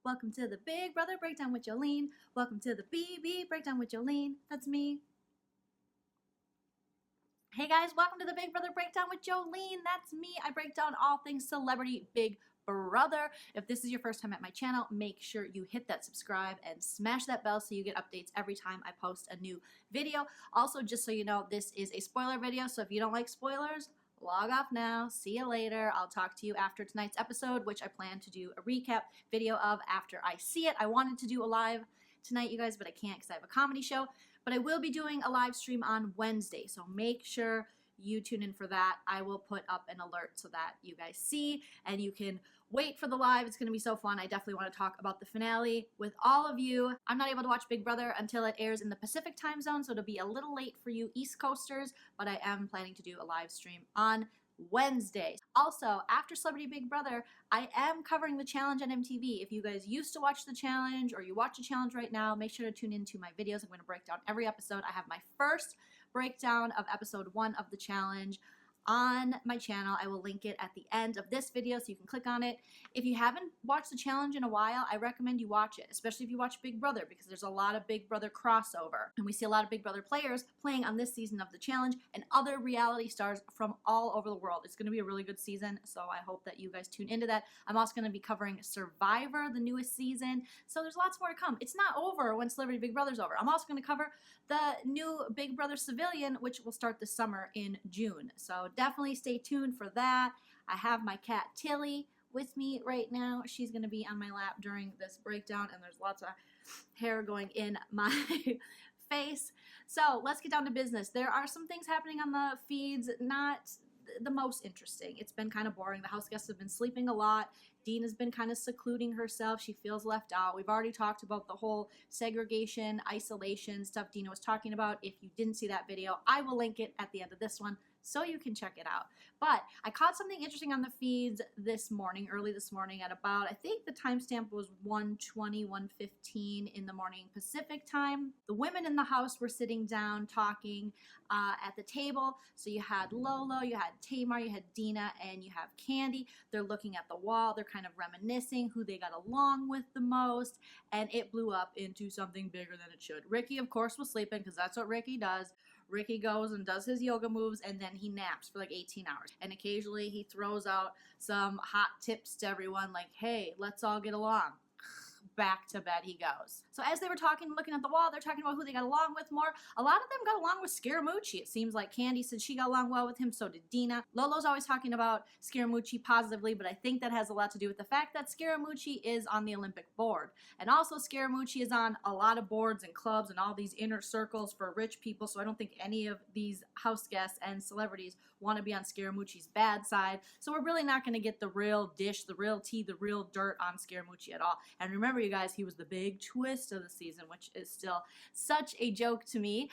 Welcome to the Big Brother Breakdown with Joleen. Welcome to the BB Breakdown with Joleen. That's me. Hey guys, welcome to the Big Brother Breakdown with Joleen. That's me. I break down all things celebrity Big Brother. If this is your first time at my channel, make sure you hit that subscribe and smash that bell so you get updates every time I post a new video. Also, just so you know, this is a spoiler video, so if you don't like spoilers, log off now. See you later. I'll talk to you after tonight's episode, which I plan to do a recap video of after I see it. I wanted to do a live tonight, you guys, but I can't because I have a comedy show. But I will be doing a live stream on Wednesday, so make sure you tune in for that. I will put up an alert so that you guys see and you can wait for the live. It's going to be so fun. I definitely want to talk about the finale with all of you. I'm not able to watch Big Brother until it airs in the Pacific time zone, so it'll be a little late for you East Coasters, but I am planning to do a live stream on Wednesday. Also, after Celebrity Big Brother, I am covering the challenge on MTV. If you guys used to watch the challenge or you watch the challenge right now, make sure to tune into my videos. I'm going to break down every episode. I have my first breakdown of episode 1 of the challenge on my channel. I will link it at the end of this video so you can click on it. If you haven't watched the challenge in a while, I recommend you watch it, especially if you watch Big Brother, because there's a lot of Big Brother crossover. And we see a lot of Big Brother players playing on this season of the challenge and other reality stars from all over the world. It's going to be a really good season, so I hope that you guys tune into that. I'm also going to be covering Survivor, the newest season, so there's lots more to come. It's not over when Celebrity Big Brother's over. I'm also going to cover the new Big Brother Civilian, which will start this summer in June. So definitely stay tuned for that. I have my cat Tilly with me right now. She's going to be on my lap during this breakdown, and there's lots of hair going in my face. So let's get down to business. There are some things happening on the feeds, not the most interesting. It's been kind of boring. The house guests have been sleeping a lot. Dina's been kind of secluding herself. She feels left out. We've already talked about the whole segregation, isolation stuff Dina was talking about. If you didn't see that video, I will link it at the end of this one so you can check it out. But I caught something interesting on the feeds this morning, early this morning at about, I think the timestamp was 1:20, 1:15 in the morning Pacific time. The women in the house were sitting down talking at the table. So you had Lolo, you had Tamar, you had Dina, and you have Kandi. They're looking at the wall. They're kind of reminiscing who they got along with the most, and it blew up into something bigger than it should. Ricky, of course, was sleeping because that's what Ricky does. Ricky goes and does his yoga moves, and then he naps for like 18 hours. And occasionally he throws out some hot tips to everyone like, hey, let's all get along. Back to bed he goes. So as they were talking, looking at the wall, they're talking about who they got along with more. A lot of them got along with Scaramucci. It seems like Kandi said she got along well with him, so did Dina. Lolo's always talking about Scaramucci positively, but I think that has a lot to do with the fact that Scaramucci is on the Olympic board. And also Scaramucci is on a lot of boards and clubs and all these inner circles for rich people, so I don't think any of these house guests and celebrities want to be on Scaramucci's bad side. So we're really not going to get the real dish, the real tea, the real dirt on Scaramucci at all. And remember, you guys, he was the big twist of the season, which is still such a joke to me.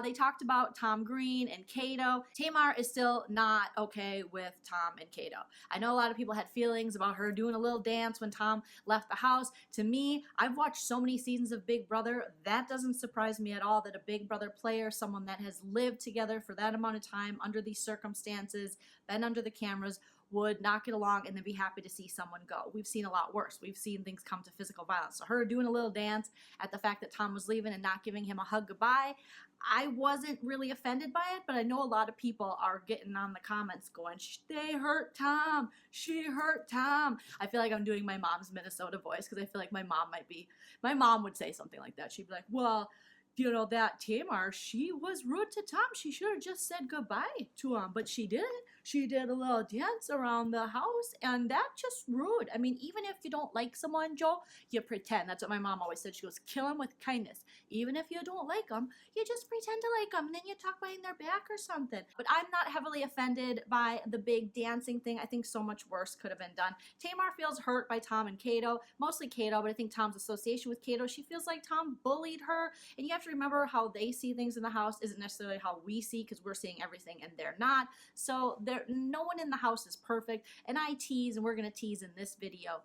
They talked about Tom Green and Kato. Tamar is still not okay with Tom and Kato. I know a lot of people had feelings about her doing a little dance when Tom left the house. To me, I've watched so many seasons of Big Brother, that doesn't surprise me at all that a Big Brother player, someone that has lived together for that amount of time under these circumstances, been under the cameras, would not get along and then be happy to see someone go. We've seen a lot worse. We've seen things come to physical violence. So her doing a little dance at the fact that Tom was leaving and not giving him a hug goodbye, I wasn't really offended by it, but I know a lot of people are getting on the comments going, they hurt Tom, she hurt Tom. I feel like I'm doing my mom's Minnesota voice because I feel like my mom would say something like that. She'd be like, well, you know, that Tamar, she was rude to Tom. She should have just said goodbye to him, but she didn't. She did a little dance around the house, and that's just rude. I mean, even if you don't like someone, Joe, you pretend. That's what my mom always said. She goes, kill him with kindness. Even if you don't like them, you just pretend to like them, and then you talk behind their back or something. But I'm not heavily offended by the big dancing thing. I think so much worse could have been done. Tamar feels hurt by Tom and Kato, mostly Kato, but I think Tom's association with Kato. She feels like Tom bullied her, and you have to remember how they see things in the house isn't necessarily how we see, because we're seeing everything and they're not. So no one in the house is perfect, and I tease, and we're going to tease in this video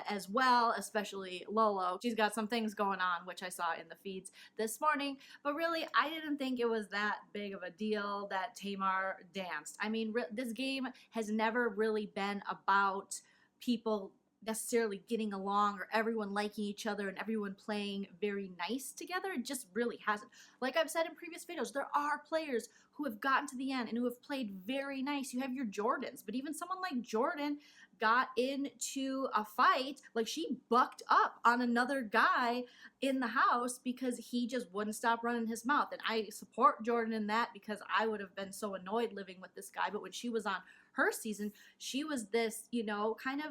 as well, especially Lolo. She's got some things going on, which I saw in the feeds this morning, but really I didn't think it was that big of a deal that Tamar danced. I mean, this game has never really been about people necessarily getting along or everyone liking each other and everyone playing very nice together. It just really hasn't. Like I've said in previous videos, there are players who have gotten to the end and who have played very nice. You have your Jordans, but even someone like Jordan got into a fight, like she bucked up on another guy in the house because he just wouldn't stop running his mouth. And I support Jordan in that because I would have been so annoyed living with this guy. But when she was on her season, she was this, you know, kind of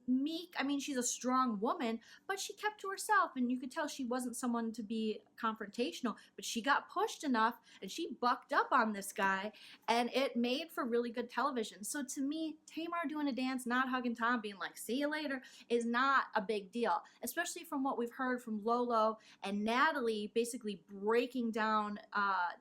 meek. I mean, she's a strong woman, but she kept to herself, and you could tell she wasn't someone to be confrontational, but she got pushed enough and she bucked up on this guy, and it made for really good television. So to me, Tamar doing a dance, not hugging Tom, being like, see you later, is not a big deal, especially from what we've heard from Lolo and Natalie basically breaking down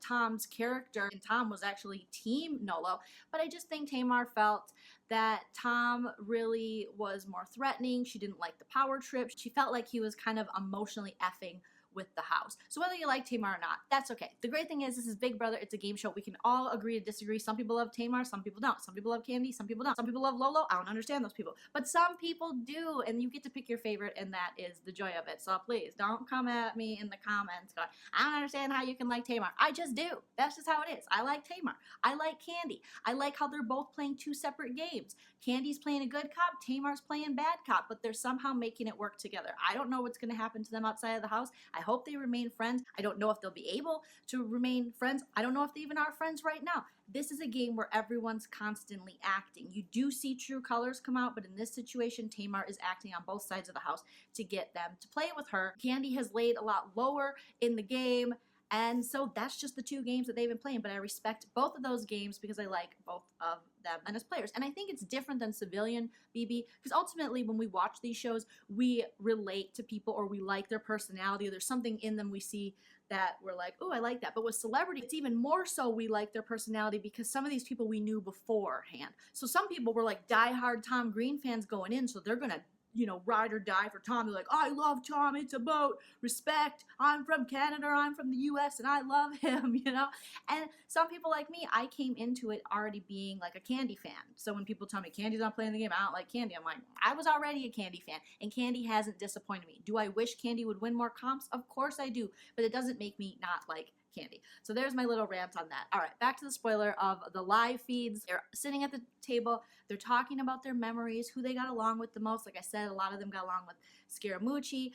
Tom's character, and Tom was actually team Nolo. But I just think Tamar felt that Tom really was more threatening. She didn't like the power trip. She felt like he was kind of emotionally effing with the house. So whether you like Tamar or not, that's okay. The great thing is this is Big Brother. It's a game show. We can all agree to disagree. Some people love Tamar, some people don't. Some people love Candy, some people don't. Some people love Lolo. I don't understand those people. But some people do, and you get to pick your favorite, and that is the joy of it. So please don't come at me in the comments going, I don't understand how you can like Tamar. I just do. That's just how it is. I like Tamar. I like Candy. I like how they're both playing two separate games. Candy's playing a good cop, Tamar's playing bad cop, but they're somehow making it work together. I don't know what's going to happen to them outside of the house. I hope they remain friends. I don't know if they'll be able to remain friends. I don't know if they even are friends right now. This is a game where everyone's constantly acting. You do see true colors come out, but in this situation, Tamar is acting on both sides of the house to get them to play with her. Candy has laid a lot lower in the game, and so that's just the two games that they've been playing, but I respect both of those games because I like both of them and as players. And I think it's different than Civilian BB because ultimately when we watch these shows, we relate to people or we like their personality or there's something in them we see that we're like, oh, I like that. But with Celebrity, it's even more so we like their personality because some of these people we knew beforehand. So some people were like diehard Tom Green fans going in, so they're going to, you know, ride or die for Tom. They're like, I love Tom. It's about respect. I'm from Canada. I'm from the US and I love him, you know? And some people like me, I came into it already being like a Candy fan. So when people tell me Candy's not playing the game, I don't like Candy. I'm like, I was already a Candy fan and Candy hasn't disappointed me. Do I wish Candy would win more comps? Of course I do, but it doesn't make me not like Candy. So there's my little rant on that. All right, back to the spoiler of the live feeds. They're sitting at the table. They're talking about their memories, who they got along with the most. Like I said, a lot of them got along with Scaramucci.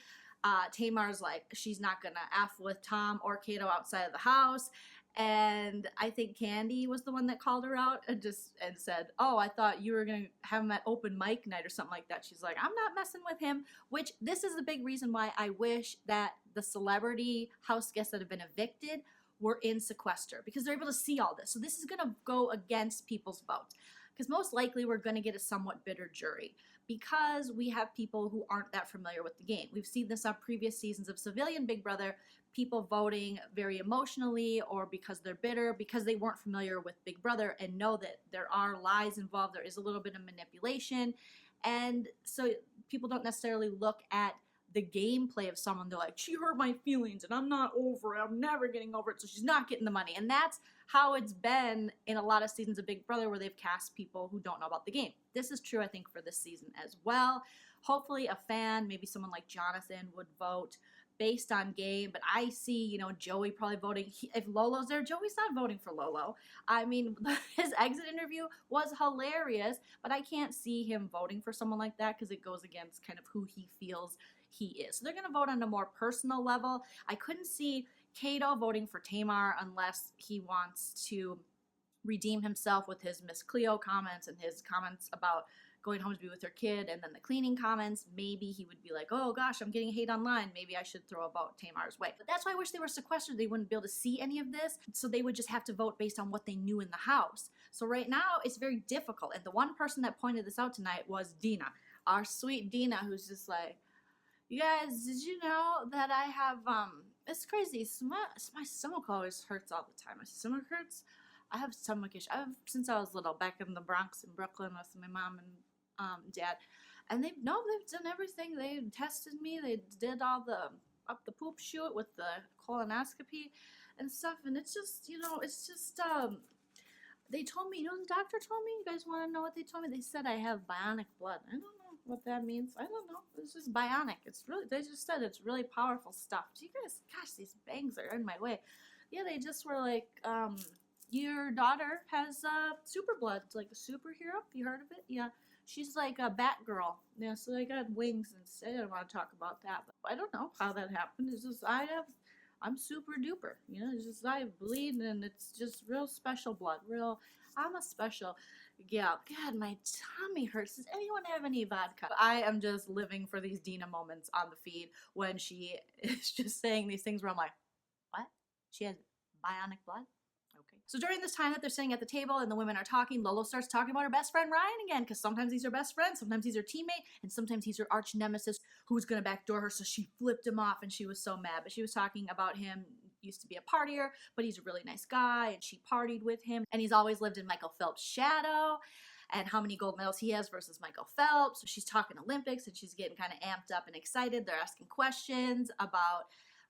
Tamar's like, she's not going to F with Tom or Kato outside of the house. And I think Candy was the one that called her out and said, oh, I thought you were going to have him at open mic night or something like that. She's like, I'm not messing with him, which this is the big reason why I wish that the celebrity house guests that have been evicted were in sequester because they're able to see all this. So this is going to go against people's votes because most likely we're going to get a somewhat bitter jury because we have people who aren't that familiar with the game. We've seen this on previous seasons of Civilian Big Brother, people voting very emotionally or because they're bitter, because they weren't familiar with Big Brother and know that there are lies involved, there is a little bit of manipulation. And so people don't necessarily look at the gameplay of someone. They're like, she hurt my feelings and I'm not over it. I'm never getting over it. So she's not getting the money. And that's how it's been in a lot of seasons of Big Brother where they've cast people who don't know about the game. This is true, I think, for this season as well. Hopefully a fan, maybe someone like Jonathan would vote based on game, but I see, you know, Joey probably voting. If Lolo's there, Joey's not voting for Lolo. I mean, his exit interview was hilarious, but I can't see him voting for someone like that because it goes against kind of who he feels he is. So they're going to vote on a more personal level. I couldn't see Kato voting for Tamar unless he wants to redeem himself with his Miss Cleo comments and his comments about going home to be with her kid, and then the cleaning comments. Maybe he would be like, oh gosh, I'm getting hate online. Maybe I should throw a vote Tamar's way. But that's why I wish they were sequestered. They wouldn't be able to see any of this, so they would just have to vote based on what they knew in the house. So right now, it's very difficult. And the one person that pointed this out tonight was Dina, our sweet Dina, who's just like, you guys, did you know that I have, it's crazy. My stomach always hurts all the time. My stomach hurts. I have stomach issues. Since I was little, back in the Bronx in Brooklyn with my mom and dad. And they've done everything. They tested me. They did all the up the poop chute with the colonoscopy and stuff. And it's just, you know, they told me, you know, the doctor told me. You guys want to know what they told me? They said I have bionic blood. I don't know what that means. I don't know. It's just bionic. It's really, they just said it's really powerful stuff. Do you guys, gosh, these bangs are in my way. Yeah, they just were like, your daughter has super blood, like a superhero. You heard of it? Yeah. She's like a Batgirl. Yeah, so they got wings instead. I don't want to talk about that, but I don't know how that happened. It's just I'm super duper. You know, it's just I bleed and it's just real special blood. I'm a special gal. God, my tummy hurts. Does anyone have any vodka? I am just living for these Dina moments on the feed when she is just saying these things where I'm like, what? She has bionic blood? Okay. So during this time that they're sitting at the table and the women are talking, Lolo starts talking about her best friend Ryan again, because sometimes he's her best friend, sometimes he's her teammate, and sometimes he's her arch nemesis who's gonna backdoor her. So she flipped him off and she was so mad. But she was talking about him, used to be a partier, but he's a really nice guy, and she partied with him, and he's always lived in Michael Phelps' shadow, and how many gold medals he has versus Michael Phelps. So she's talking Olympics and she's getting kind of amped up and excited. They're asking questions about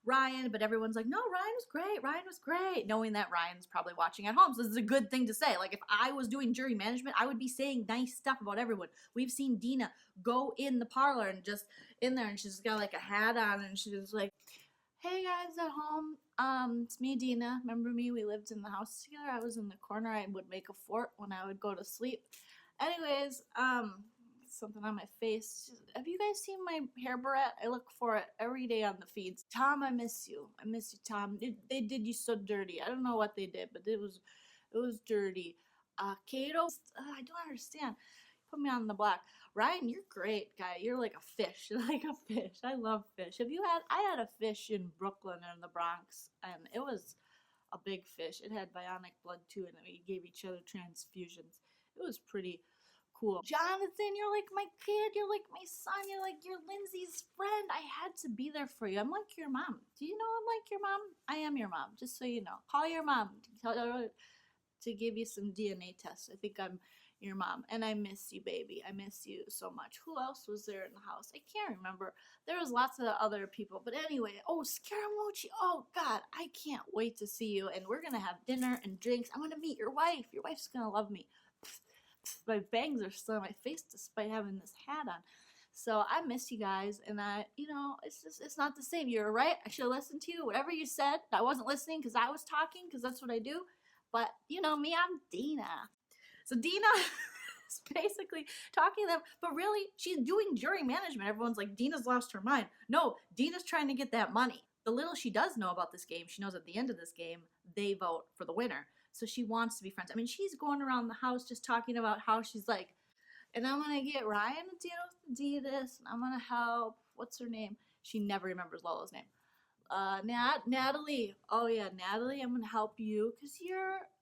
Ryan, but everyone's like, no, Ryan was great. Ryan was great. Knowing that Ryan's probably watching at home. So this is a good thing to say. Like if I was doing jury management, I would be saying nice stuff about everyone. We've seen Dina go in the parlor and just in there and she's got like a hat on and she was like, hey guys at home, it's me, Dina. Remember me? We lived in the house together. I was in the corner. I would make a fort when I would go to sleep. Anyways, something on my face. Have you guys seen my hair barrette? I look for it every day on the feeds. Tom, I miss you. I miss you, Tom. They did you so dirty. I don't know what they did, but it was dirty. Kato, I don't understand. Put me on the block. Ryan, you're great, guy. You're like a fish. You're like a fish. I love fish. I had a fish in Brooklyn or in the Bronx, and it was a big fish. It had bionic blood too, and we gave each other transfusions. It was pretty cool. Jonathan, you're like my kid. You're like my son. You're Lindsay's friend. I had to be there for you. I'm like your mom. Do you know I'm like your mom? I am your mom, just so you know. Call your mom. Tell her to give you some DNA tests. I think I'm your mom, and I miss you, baby. I miss you so much. Who else was there in the house? I can't remember. There was lots of other people, but anyway. Oh, Scaramucci. Oh God, I can't wait to see you, and we're gonna have dinner and drinks. I'm gonna meet your wife. Your wife's gonna love me. My bangs are still on my face despite having this hat on. So I miss you guys, and it's not the same. You're right. I should have listened to you. Whatever you said, I wasn't listening because I was talking, because that's what I do. But you know me, I'm Dina. So Dina is basically talking to them, but really she's doing jury management. Everyone's like, Dina's lost her mind. No, Dina's trying to get that money. The little she does know about this game, she knows at the end of this game, they vote for the winner. So she wants to be friends. I mean, she's going around the house just talking about how she's like, and I'm going to get Ryan to do this, and I'm going to help, what's her name? She never remembers Lolo's name. Natalie. Oh yeah, Natalie, I'm going to help you because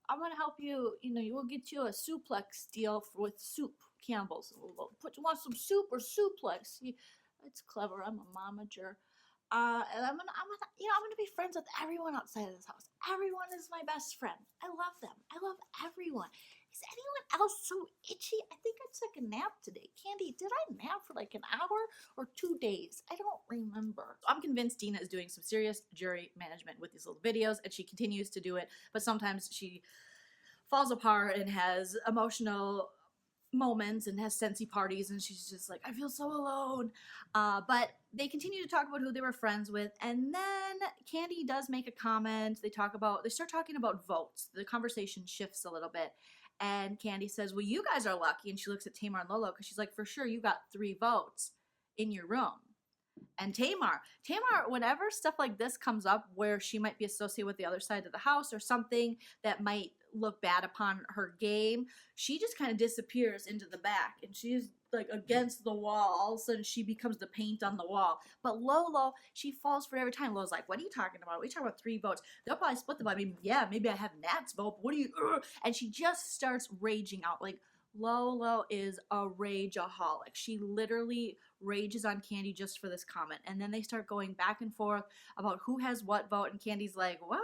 I'm going to help you, we'll get you a suplex deal with soup, Campbell's. Want some soup or suplex? It's clever. I'm a momager. And I'm gonna be friends with everyone outside of this house. Everyone is my best friend. I love them. I love everyone. Is anyone else so itchy? I think I took a nap today. Candy, did I nap for like an hour or 2 days? I don't remember. I'm convinced Dina is doing some serious jury management with these little videos, and she continues to do it, but sometimes she falls apart and has emotional moments and has sensey parties, and she's just like, I feel so alone. But they continue to talk about who they were friends with, and then Candy does make a comment. They start talking about votes. The conversation shifts a little bit, and Candy says, well, you guys are lucky, and she looks at Tamar and Lolo because she's like, for sure you got 3 votes in your room. And Tamar, whenever stuff like this comes up where she might be associated with the other side of the house or something that might look bad upon her game, she just kind of disappears into the back, and she's like against the wall. All of a sudden she becomes the paint on the wall. But Lolo, she falls for it every time. Lolo's like, what are you talking about? We talking about 3 votes. They'll probably split the vote. I mean, yeah, maybe I have Nat's vote, but what do you, and she just starts raging out. Like, Lolo is a rageaholic. She literally rages on Kandi just for this comment. And then they start going back and forth about who has what vote. And Kandi's like, what?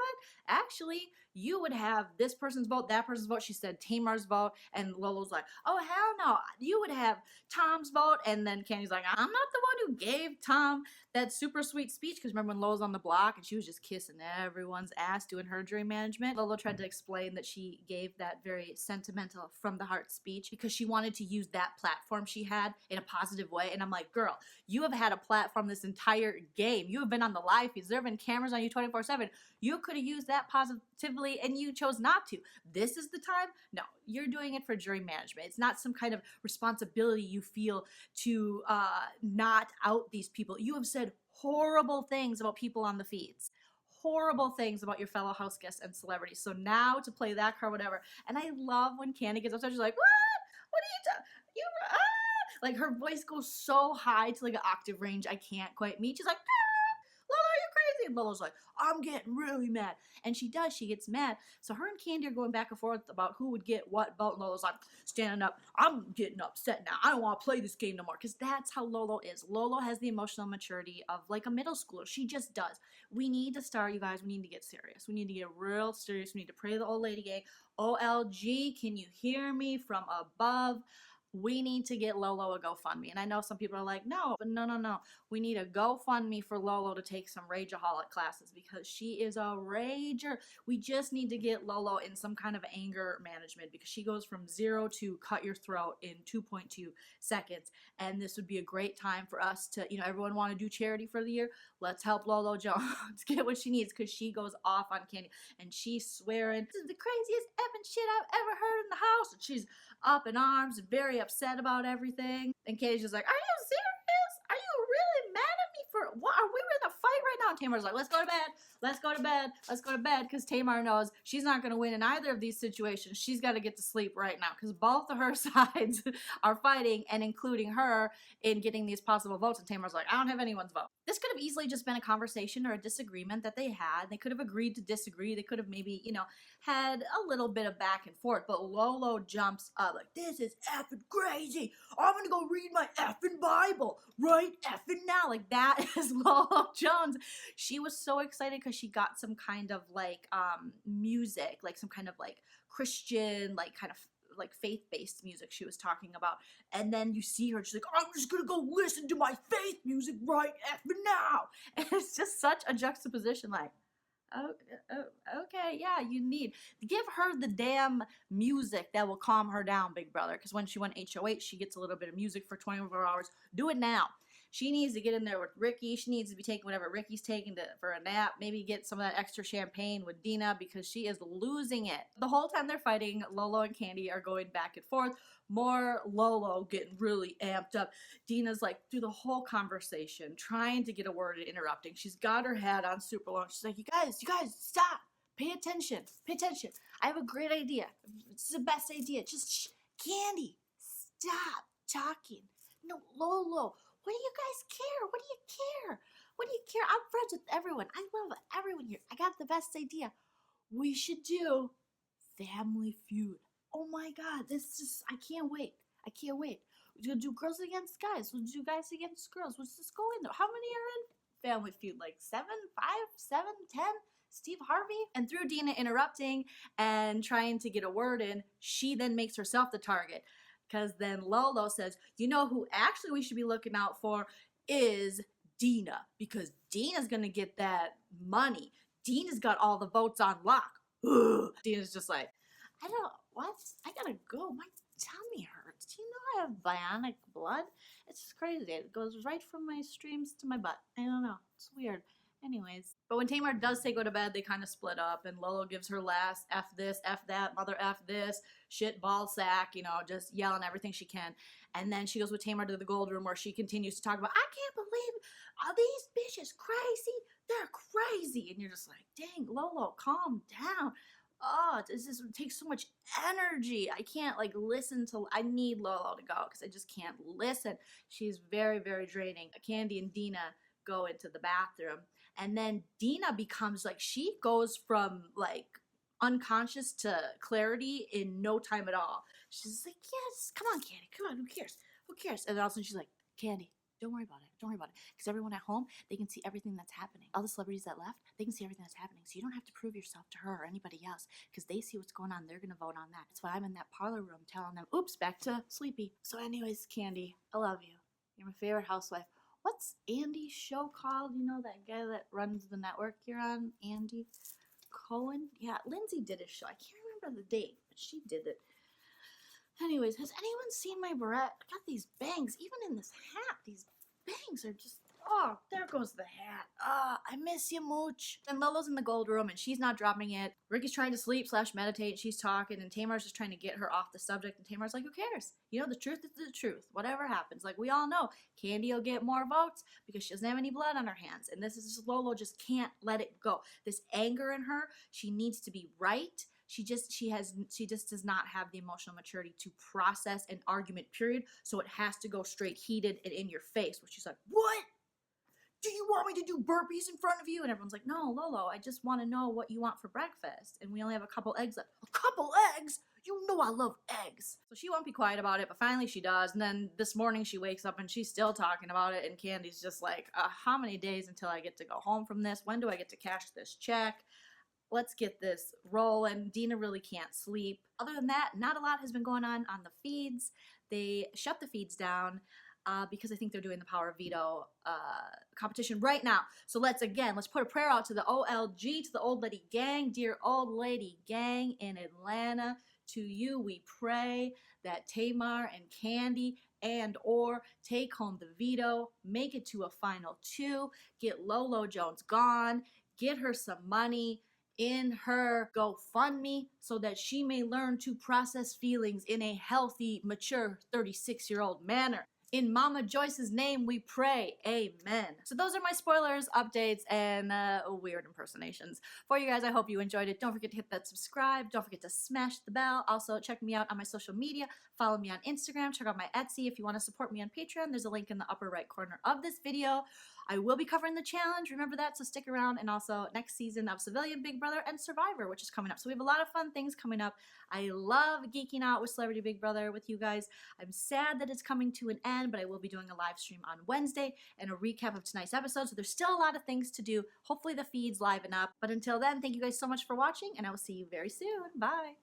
Actually, you would have this person's vote, that person's vote. She said Tamar's vote. And Lolo's like, oh, hell no. You would have Tom's vote. And then Kandi's like, I'm not the one who gave Tom that super sweet speech. Because remember when Lolo's on the block and she was just kissing everyone's ass doing her jury management? Lolo tried to explain that she gave that very sentimental from the heart speech because she wanted to use that platform she had in a positive way. And I'm like, girl, you have had a platform this entire game. You have been on the live feeds. There have been cameras on you 24/7. You could have used that positively and you chose not to. This is the time? No, you're doing it for jury management. It's not some kind of responsibility you feel to not out these people. You have said horrible things about people on the feeds. Horrible things about your fellow house guests and celebrities. So now to play that card, whatever. And I love when Kandi gets upset. She's like, what? What are you talking? You like her voice goes so high to like an octave range I can't quite meet. She's like, Lolo, are you crazy? And Lolo's like, I'm getting really mad. And she does. She gets mad. So her and Kandi are going back and forth about who would get what vote. And Lolo's like, standing up. I'm getting upset now. I don't want to play this game no more. Because that's how Lolo is. Lolo has the emotional maturity of like a middle schooler. She just does. We need to start, you guys. We need to get serious. We need to get real serious. We need to pray the old lady gang. OLG, can you hear me from above? We need to get Lolo a GoFundMe. And I know some people are like, no, but no. We need a GoFundMe for Lolo to take some Rageaholic classes because she is a rager. We just need to get Lolo in some kind of anger management because she goes from 0 to cut your throat in 2.2 seconds. And this would be a great time for us to, everyone want to do charity for the year. Let's help Lolo Jones get what she needs because she goes off on Kandi and she's swearing, this is the craziest effing shit I've ever heard in the house. And she's up in arms and very upset about everything. And Katie's just like, are you serious? Are you really mad at me for what? Are we in a fight right now? And Tamar's like, let's go to bed. Let's go to bed. Let's go to bed. Because Tamar knows she's not going to win in either of these situations. She's got to get to sleep right now because both of her sides are fighting and including her in getting these possible votes. And Tamar's like, I don't have anyone's vote. This could have easily just been a conversation or a disagreement that they had. They could have agreed to disagree. They could have maybe, had a little bit of back and forth. But Lolo jumps up like, this is effing crazy. I'm going to go read my effing Bible right effing now. Like that is Lolo Jones. She was so excited because she got some kind of like music, like some kind of like Christian, like kind of like faith-based music she was talking about. And then you see her, she's like, I'm just gonna go listen to my faith music right effing now. And it's just such a juxtaposition, like, okay, yeah, give her the damn music that will calm her down, big brother. Because when she went HOH, she gets a little bit of music for 24 hours. Do it now. She needs to get in there with Ricky. She needs to be taking whatever Ricky's taking for a nap. Maybe get some of that extra champagne with Dina because she is losing it. The whole time they're fighting, Lolo and Kandi are going back and forth. More Lolo getting really amped up. Dina's like through the whole conversation trying to get a word in, interrupting. She's got her hat on super long. She's like, you guys, stop. Pay attention. I have a great idea. It's the best idea. Just Kandi, stop talking. No, Lolo. What do you guys care? What do you care? I'm friends with everyone. I love everyone here. I got the best idea. We should do Family Feud. Oh my God, I can't wait. We're gonna do girls against guys. We'll do guys against girls. Let's just go in there. How many are in Family Feud? Like 7, 5, 7, 10? Steve Harvey? And through Dina interrupting and trying to get a word in, she then makes herself the target. Because then Lolo says, you know who actually we should be looking out for is Dina. Because Dina's going to get that money. Dina's got all the votes on lock. Ugh. Dina's just like, I gotta go. My tummy hurts. Do you know I have bionic blood? It's just crazy. It goes right from my streams to my butt. I don't know. It's weird. Anyways, but when Tamar does say go to bed, they kind of split up, and Lolo gives her last F this, F that, mother F this, shit ball sack, just yelling everything she can. And then she goes with Tamar to the gold room where she continues to talk about, I can't believe are these bitches crazy? They're crazy. And you're just like, dang, Lolo, calm down. Oh, it takes so much energy. I can't listen to, I need Lolo to go because I just can't listen. She's very, very draining. Kandi and Dina go into the bathroom. And then Dina becomes she goes from unconscious to clarity in no time at all. She's like, yes, come on, Kandi, come on, who cares? And then all of a sudden she's like, Kandi, Don't worry about it. Don't worry about it. Because everyone at home, they can see everything that's happening. All the celebrities that left, they can see everything that's happening. So you don't have to prove yourself to her or anybody else because they see what's going on. They're going to vote on that. That's why I'm in that parlor room telling them, oops, back to sleepy. So anyways, Candy, I love you. You're my favorite housewife. What's Andy's show called? You know, that guy that runs the network you're on? Andy Cohen? Yeah, Lindsay did his show. I can't remember the date, but she did it. Anyways, has anyone seen my barrette? I got these bangs. Even in this hat, these bangs are just... Oh, there goes the hat. I miss you, Mooch. And Lolo's in the gold room, and she's not dropping it. Ricky's trying to sleep / meditate. She's talking, and Tamar's just trying to get her off the subject. And Tamar's like, who cares? You know, the truth is the truth. Whatever happens. Like, we all know, Kandi will get more votes because she doesn't have any blood on her hands. And this is just, Lolo just can't let it go. This anger in her, she needs to be right. She just does not have the emotional maturity to process an argument, period. So it has to go straight heated and in your face, where she's like, what? Do you want me to do burpees in front of you? And everyone's like, no, Lolo, I just want to know what you want for breakfast. And we only have a couple eggs left. A couple eggs? You know I love eggs. So she won't be quiet about it, but finally she does. And then this morning she wakes up and she's still talking about it. And Candy's just like, how many days until I get to go home from this? When do I get to cash this check? Let's get this rolling. Dina really can't sleep. Other than that, not a lot has been going on the feeds. They shut the feeds down. Because I think they're doing the Power of Veto competition right now. So let's put a prayer out to the OLG, to the Old Lady Gang. Dear Old Lady Gang in Atlanta, to you we pray that Tamar and Kandi or take home the veto, make it to a final 2, get Lolo Jones gone, get her some money in her GoFundMe so that she may learn to process feelings in a healthy, mature 36-year-old manner. In Mama Joyce's name we pray, amen. So those are my spoilers, updates, and weird impersonations for you guys. I hope you enjoyed it. Don't forget to hit that subscribe. Don't forget to smash the bell. Also, check me out on my social media. Follow me on Instagram. Check out my Etsy. If you want to support me on Patreon, there's a link in the upper right corner of this video. I will be covering the challenge, remember that, so stick around, and also next season of Civilian Big Brother and Survivor, which is coming up. So we have a lot of fun things coming up. I love geeking out with Celebrity Big Brother with you guys. I'm sad that it's coming to an end, but I will be doing a live stream on Wednesday and a recap of tonight's episode, so there's still a lot of things to do. Hopefully the feeds liven up, but until then, thank you guys so much for watching, and I will see you very soon. Bye!